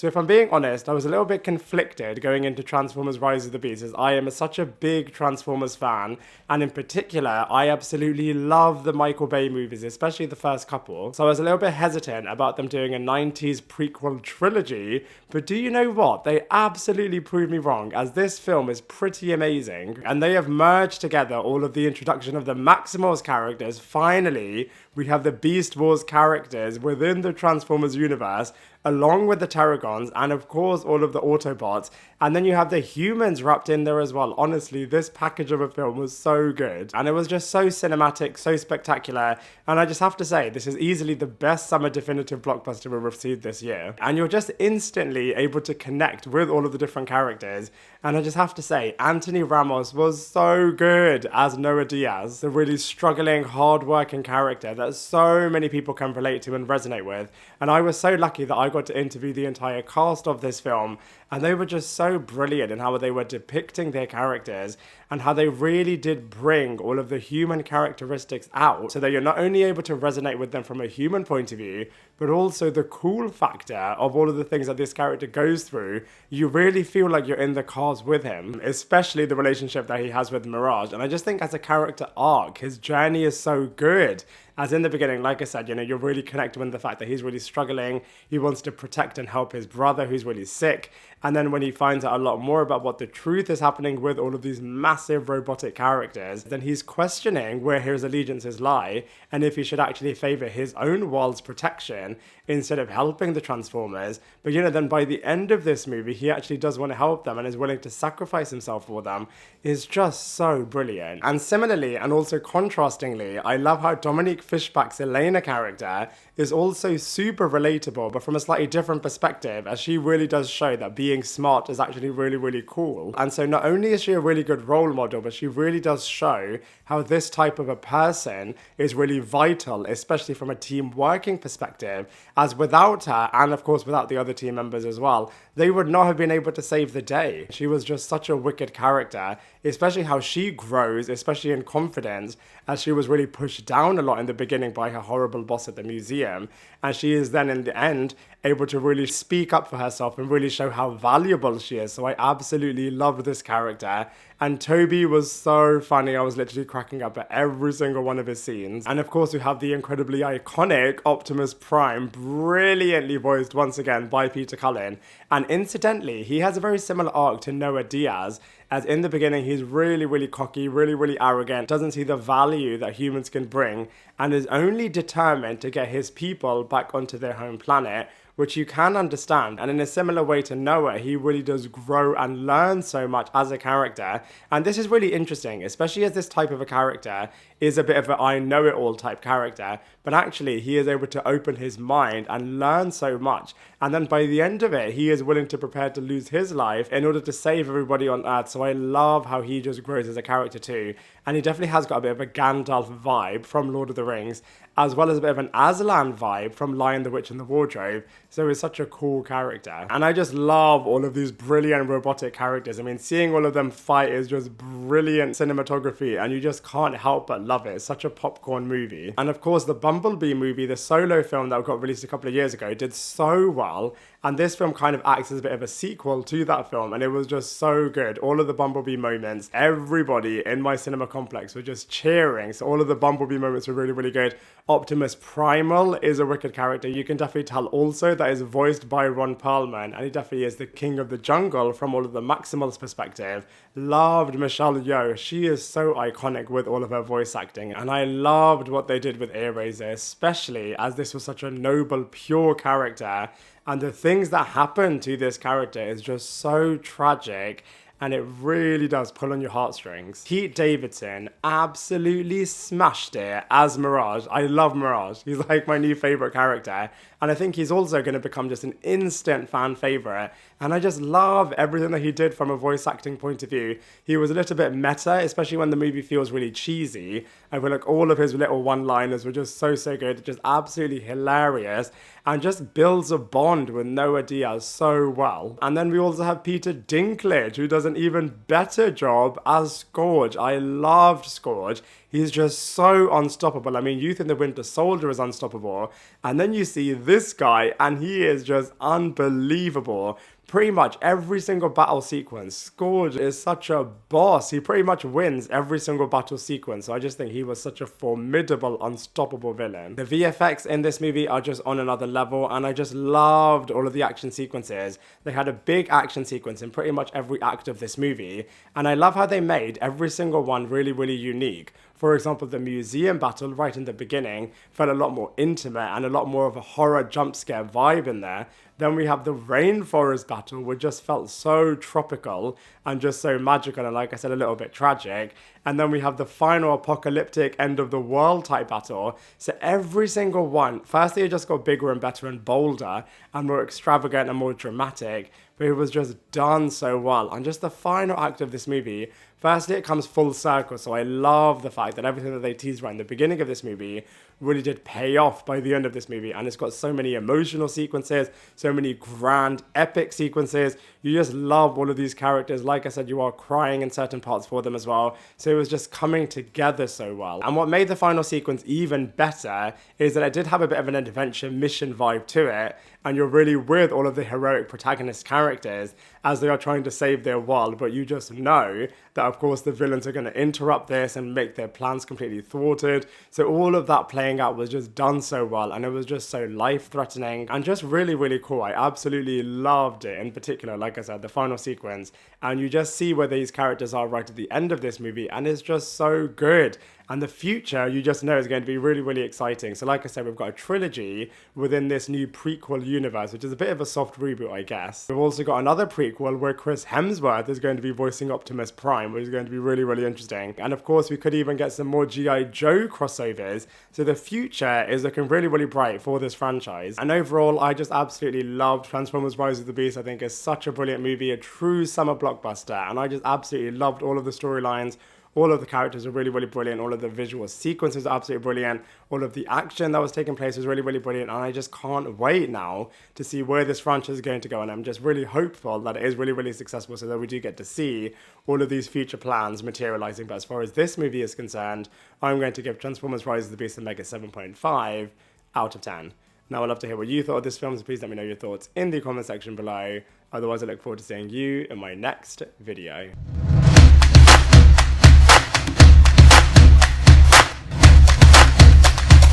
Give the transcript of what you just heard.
So if I'm being honest, I was a little bit conflicted going into Transformers Rise of the Beasts, as I am such a big Transformers fan, and in particular, I absolutely love the Michael Bay movies, especially the first couple. So I was a little bit hesitant about them doing a 90s prequel trilogy, but do you know what? They absolutely proved me wrong, as this film is pretty amazing, and they have merged together all of the introduction of the Maximals characters. Finally, we have the Beast Wars characters within the Transformers universe, along with the Terragons, and of course all of the Autobots, and then you have the humans wrapped in there as well. Honestly, this package of a film was so good, and it was just so cinematic, so spectacular, and I just have to say, this is easily the best summer definitive blockbuster we've received this year, and you're just instantly able to connect with all of the different characters, and I just have to say, Anthony Ramos was so good as Noah Diaz, the really struggling, hard-working character that so many people can relate to and resonate with, and I was so lucky that I got to interview the entire cast of this film, and they were just so brilliant in how they were depicting their characters and how they really did bring all of the human characteristics out, so that you're not only able to resonate with them from a human point of view, but also the cool factor of all of the things that this character goes through. You really feel like you're in the cars with him, especially the relationship that he has with Mirage. And I just think as a character arc, his journey is so good. As in the beginning, like I said, you're really connected with the fact that he's really struggling. He wants to protect and help his brother who's really sick. And then when he finds out a lot more about what the truth is happening with all of these massive robotic characters, then he's questioning where his allegiances lie and if he should actually favor his own world's protection instead of helping the Transformers. But then by the end of this movie, he actually does want to help them and is willing to sacrifice himself for them. Is just so brilliant. And similarly, and also contrastingly, I love how Dominique Fishback's Elena character is also super relatable, but from a slightly different perspective, as she really does show that being smart is actually really, really cool. And so not only is she a really good role model, but she really does show how this type of a person is really vital, especially from a team working perspective, as without her, and of course without the other team members as well, they would not have been able to save the day. She was just such a wicked character, especially how she grows, especially in confidence, as she was really pushed down a lot in the beginning by her horrible boss at the museum, and she is then in the end able to really speak up for herself and really show how valuable she is. So I absolutely loved this character, and Tobe was so funny. I was literally cracking up at every single one of his scenes. And of course we have the incredibly iconic Optimus Prime, brilliantly voiced once again by Peter Cullen, and incidentally he has a very similar arc to Noah Diaz, as in the beginning he's really, really cocky, really, really arrogant, doesn't see the value that humans can bring, and is only determined to get his people back onto their home planet, which you can understand. And in a similar way to Noah, he really does grow and learn so much as a character. And this is really interesting, especially as this type of a character is a bit of an I know it all type character, but actually he is able to open his mind and learn so much. And then by the end of it, he is willing to prepare to lose his life in order to save everybody on Earth. So I love how he just grows as a character too. And he definitely has got a bit of a Gandalf vibe from Lord of the Rings, as well as a bit of an Aslan vibe from Lion, the Witch and the Wardrobe. So he's such a cool character. And I just love all of these brilliant robotic characters. I mean, seeing all of them fight is just brilliant cinematography, and you just can't help but love it. It's such a popcorn movie. And of course, the Bumblebee movie, the solo film that got released a couple of years ago, did so well. And this film kind of acts as a bit of a sequel to that film, and it was just so good. All of the Bumblebee moments, everybody in my cinema complex were just cheering. So all of the Bumblebee moments were really, really good. Optimus Primal is a wicked character. You can definitely tell also that is voiced by Ron Perlman, and he definitely is the king of the jungle from all of the Maximals perspective. Loved Michelle Yeoh. She is so iconic with all of her voice acting, and I loved what they did with Eraser, especially as this was such a noble, pure character. And the things that happen to this character is just so tragic, and it really does pull on your heartstrings. Pete Davidson absolutely smashed it as Mirage. I love Mirage. He's like my new favorite character, and I think he's also going to become just an instant fan favorite. And I just love everything that he did from a voice acting point of view. He was a little bit meta, especially when the movie feels really cheesy. I feel like all of his little one-liners were just so good, just absolutely hilarious, and just builds a bond with Noah Diaz so well. And then we also have Peter Dinklage, who does an an even better job as Scourge. I loved Scourge. He's just so unstoppable. I mean, you think the Winter Soldier is unstoppable, and then you see this guy, and he is just unbelievable. Pretty much every single battle sequence, Scourge is such a boss. He pretty much wins every single battle sequence. So I just think he was such a formidable, unstoppable villain. The VFX in this movie are just on another level, and I just loved all of the action sequences. They had a big action sequence in pretty much every act of this movie, and I love how they made every single one really, really unique. For example, the museum battle right in the beginning felt a lot more intimate and a lot more of a horror jump scare vibe in there. Then we have the rainforest battle, which just felt so tropical and just so magical and, like I said, a little bit tragic. And then we have the final apocalyptic end of the world type battle. So every single one, firstly, it just got bigger and better and bolder and more extravagant and more dramatic. But it was just done so well. And just the final act of this movie, firstly, it comes full circle. So I love the fact that everything that they teased right in the beginning of this movie really did pay off by the end of this movie. And it's got so many emotional sequences, so many grand, epic sequences. You just love all of these characters. Like I said, you are crying in certain parts for them as well. So it was just coming together so well. And what made the final sequence even better is that it did have a bit of an adventure mission vibe to it. And you're really with all of the heroic protagonist characters as they are trying to save their world. But you just know that, of course, the villains are going to interrupt this and make their plans completely thwarted. So all of that playing out was just done so well. And it was just so life-threatening and just really, really cool. I absolutely loved it. In particular, like I said, the final sequence. And you just see where these characters are right at the end of this movie. And it's just so good. And the future, you just know, is going to be really, really exciting. So like I said, we've got a trilogy within this new prequel universe, which is a bit of a soft reboot, I guess. We've also got another prequel where Chris Hemsworth is going to be voicing Optimus Prime, which is going to be really, really interesting. And of course, we could even get some more G.I. Joe crossovers. So the future is looking really, really bright for this franchise. And overall, I just absolutely loved Transformers Rise of the Beast. I think it's such a brilliant movie, a true summer blockbuster. And I just absolutely loved all of the storylines. All of the characters are really, really brilliant. All of the visual sequences are absolutely brilliant. All of the action that was taking place was really, really brilliant. And I just can't wait now to see where this franchise is going to go. And I'm just really hopeful that it is really, really successful so that we do get to see all of these future plans materializing. But as far as this movie is concerned, I'm going to give Transformers Rise of the Beast a mega 7.5 out of 10. Now, I'd love to hear what you thought of this film, so please let me know your thoughts in the comment section below. Otherwise, I look forward to seeing you in my next video.